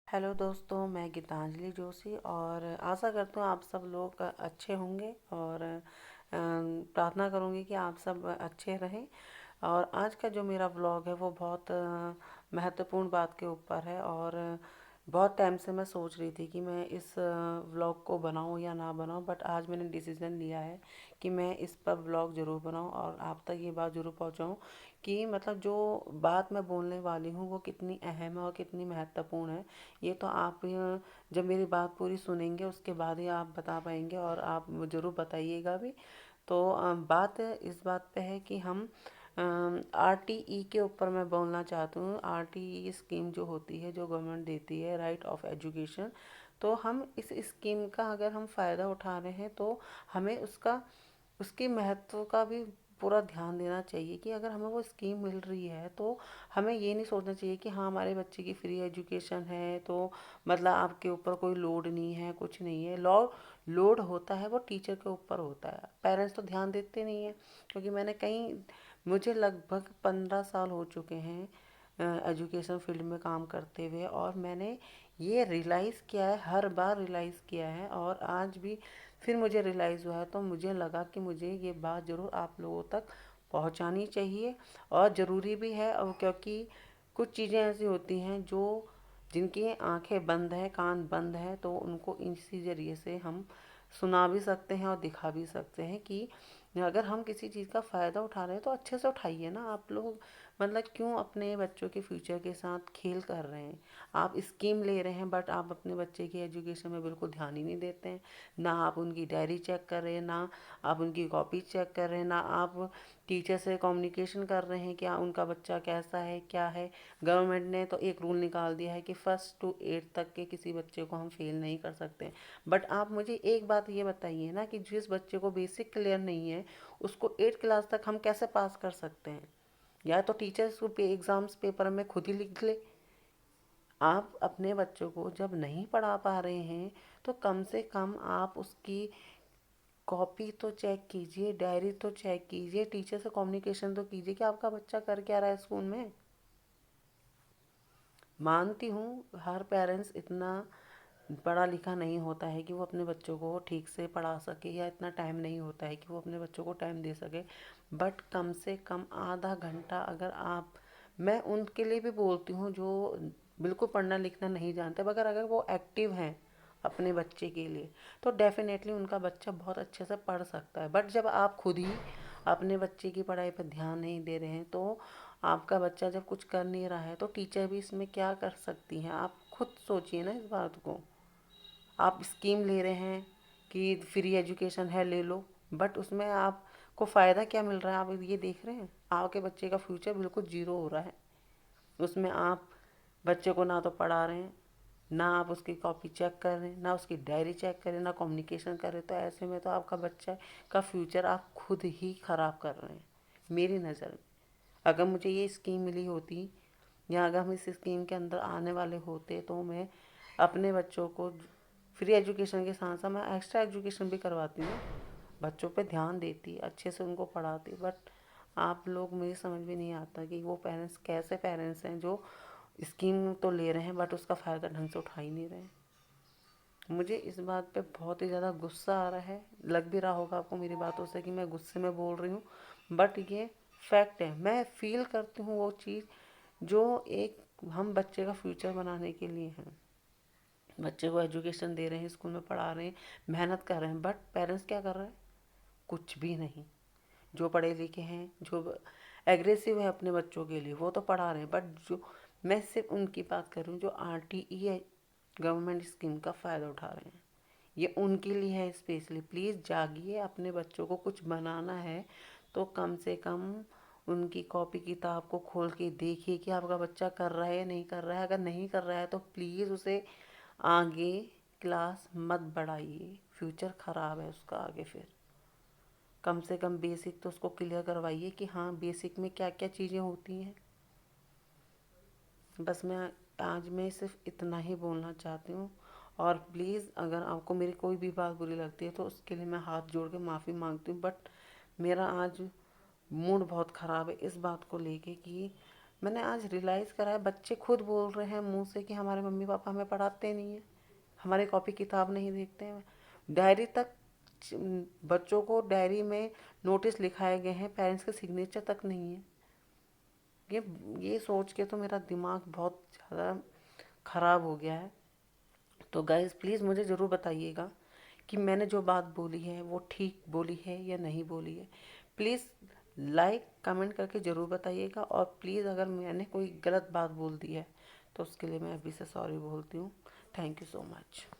Hello दोस्तों, मैं गीतांजलि जोशी और आशा करती हूँ आप सब लोग अच्छे होंगे और प्रार्थना करूँगी कि आप सब अच्छे रहें। और आज का जो मेरा व्लॉग है वो बहुत महत्वपूर्ण बात के ऊपर है और बहुत टाइम से मैं सोच रही थी कि मैं इस व्लॉग को बनाऊं या ना बनाऊं, बट आज मैंने डिसीज़न लिया है कि मैं इस पर व्लॉग ज़रूर बनाऊं और आप तक ये बात ज़रूर पहुंचाऊं कि मतलब जो बात मैं बोलने वाली हूँ वो कितनी अहम है और कितनी महत्वपूर्ण है। ये तो आप जब मेरी बात पूरी सुनेंगे उसके बाद ही आप बता पाएंगे और आप ज़रूर बताइएगा भी। तो बात इस बात पे है कि हम आरटीई के ऊपर मैं बोलना चाहती हूँ। आरटीई स्कीम जो होती है, जो गवर्नमेंट देती है, राइट ऑफ एजुकेशन। तो हम इस स्कीम का अगर हम फ़ायदा उठा रहे हैं तो हमें उसका उसके महत्व का भी पूरा ध्यान देना चाहिए कि अगर हमें वो स्कीम मिल रही है तो हमें ये नहीं सोचना चाहिए कि हाँ हमारे बच्चे की फ्री एजुकेशन है तो मतलब आपके ऊपर कोई लोड नहीं है, कुछ नहीं है। लोड होता है वो टीचर के ऊपर होता है, पेरेंट्स तो ध्यान देते नहीं है। क्योंकि मुझे लगभग 15 साल हो चुके हैं एजुकेशन फील्ड में काम करते हुए और मैंने ये रियलाइज़ किया है, हर बार रियलाइज़ किया है और आज भी फिर मुझे रियलाइज़ हुआ है। तो मुझे लगा कि मुझे ये बात ज़रूर आप लोगों तक पहुंचानी चाहिए और ज़रूरी भी है। और क्योंकि कुछ चीज़ें ऐसी होती हैं जो जिनकी आंखें बंद है, कान बंद है, तो उनको इसी ज़रिए से हम सुना भी सकते हैं और दिखा भी सकते हैं कि अगर हम किसी चीज़ का फ़ायदा उठा रहे हैं तो अच्छे से उठाइए ना आप लोग। मतलब क्यों अपने बच्चों के फ्यूचर के साथ खेल कर रहे हैं? आप स्कीम ले रहे हैं बट आप अपने बच्चे की एजुकेशन में बिल्कुल ध्यान ही नहीं देते हैं। ना आप उनकी डायरी चेक कर रहे हैं, ना आप उनकी कॉपी चेक कर रहे हैं, ना आप टीचर से कम्युनिकेशन कर रहे हैं कि उनका बच्चा कैसा है, क्या है। गवर्नमेंट ने तो एक रूल निकाल दिया है कि फर्स्ट टू एट तक के किसी बच्चे को हम फेल नहीं कर सकते। बट आप मुझे एक बात ये बताइए ना कि जिस बच्चे को बेसिक क्लियर नहीं है उसको 8 क्लास तक हम कैसे पास कर सकते हैं? या तो टीचर्स एग्ज़ाम्स पेपर में खुद ही लिख ले। आप अपने बच्चों को जब नहीं पढ़ा पा रहे हैं तो कम से कम आप उसकी कॉपी तो चेक कीजिए, डायरी तो चेक कीजिए, टीचर से कम्युनिकेशन तो कीजिए कि आपका बच्चा कर क्या रहा है स्कूल में। मानती हूँ हर पेरेंट्स इतना पढ़ा लिखा नहीं होता है कि वो अपने बच्चों को ठीक से पढ़ा सके या इतना टाइम नहीं होता है कि वो अपने बच्चों को टाइम दे सके। बट कम से कम आधा घंटा अगर आप, मैं उनके लिए भी बोलती हूँ जो बिल्कुल पढ़ना लिखना नहीं जानते, मगर अगर वो एक्टिव हैं अपने बच्चे के लिए तो डेफिनेटली उनका बच्चा बहुत अच्छे से पढ़ सकता है। बट जब आप खुद ही अपने बच्चे की पढ़ाई पर ध्यान नहीं दे रहे हैं तो आपका बच्चा जब कुछ कर नहीं रहा है तो टीचर भी इसमें क्या कर सकती हैं? आप खुद सोचिए ना इस बात को। आप स्कीम ले रहे हैं कि फ्री एजुकेशन है, ले लो, बट उसमें आपको फ़ायदा क्या मिल रहा है? आप ये देख रहे हैं आपके बच्चे का फ्यूचर बिल्कुल ज़ीरो हो रहा है। उसमें आप बच्चे को ना तो पढ़ा रहे हैं, ना आप उसकी कॉपी चेक कर रहे हैं, ना उसकी डायरी चेक कर रहे हैं, ना कम्युनिकेशन कर रहे हैं। तो ऐसे में तो आपका बच्चा का फ्यूचर आप खुद ही ख़राब कर रहे हैं मेरी नज़र में। अगर मुझे ये स्कीम मिली होती या अगर हम इस स्कीम के अंदर आने वाले होते तो मैं अपने बच्चों को फ्री एजुकेशन के साथ साथ मैं एक्स्ट्रा एजुकेशन भी करवाती हूँ, बच्चों पे ध्यान देती, अच्छे से उनको पढ़ाती। बट आप लोग, मुझे समझ में नहीं आता कि वो पेरेंट्स कैसे पेरेंट्स हैं जो स्कीम तो ले रहे हैं बट उसका फ़ायदा ढंग से उठा ही नहीं रहे हैं। मुझे इस बात पे बहुत ही ज़्यादा गुस्सा आ रहा है। लग भी रहा होगा आपको मेरी बातों से कि मैं गुस्से में बोल रही हूँ, बट ये फैक्ट है। मैं फील करती हूँ वो चीज़ जो एक हम बच्चे का फ्यूचर बनाने के लिए हैं। बच्चे को एजुकेशन दे रहे हैं, स्कूल में पढ़ा रहे हैं, मेहनत कर रहे हैं, बट पेरेंट्स क्या कर रहे हैं? कुछ भी नहीं। जो पढ़े लिखे हैं, जो एग्रेसिव है अपने बच्चों के लिए, वो तो पढ़ा रहे हैं, बट जो, मैं सिर्फ उनकी बात कर रही हूँ जो आरटीई है, गवर्नमेंट स्कीम का फ़ायदा उठा रहे हैं। ये उनके लिए है स्पेशली। प्लीज़ जागिए, अपने बच्चों को कुछ बनाना है तो कम से कम उनकी कॉपी किताब को खोल के देखिए कि आपका बच्चा कर रहा है या नहीं कर रहा है। अगर नहीं कर रहा है तो प्लीज़ उसे आगे क्लास मत बढ़ाइए, फ्यूचर ख़राब है उसका आगे। फिर कम से कम बेसिक तो उसको क्लियर करवाइए कि हाँ बेसिक में क्या क्या चीज़ें होती हैं। बस मैं सिर्फ इतना ही बोलना चाहती हूँ। और प्लीज़ अगर आपको मेरी कोई भी बात बुरी लगती है तो उसके लिए मैं हाथ जोड़ के माफ़ी मांगती हूँ। बट मेरा आज मूड बहुत ख़राब है इस बात को लेके कि मैंने आज रियलाइज़ करा है, बच्चे खुद बोल रहे हैं मुंह से कि हमारे मम्मी पापा हमें पढ़ाते नहीं हैं, हमारी कॉपी किताब नहीं देखते हैं। डायरी तक, बच्चों को डायरी में नोटिस लिखाए गए हैं, पेरेंट्स के सिग्नेचर तक नहीं है। ये ये सोच के तो मेरा दिमाग बहुत ज़्यादा ख़राब हो गया है। तो गाइज़ प्लीज़ मुझे ज़रूर बताइएगा कि मैंने जो बात बोली है वो ठीक बोली है या नहीं बोली है। प्लीज़ लाइक कमेंट करके ज़रूर बताइएगा, और प्लीज़ अगर मैंने कोई गलत बात बोल दी है तो उसके लिए मैं अभी से सॉरी बोलती हूँ। Thank you so much.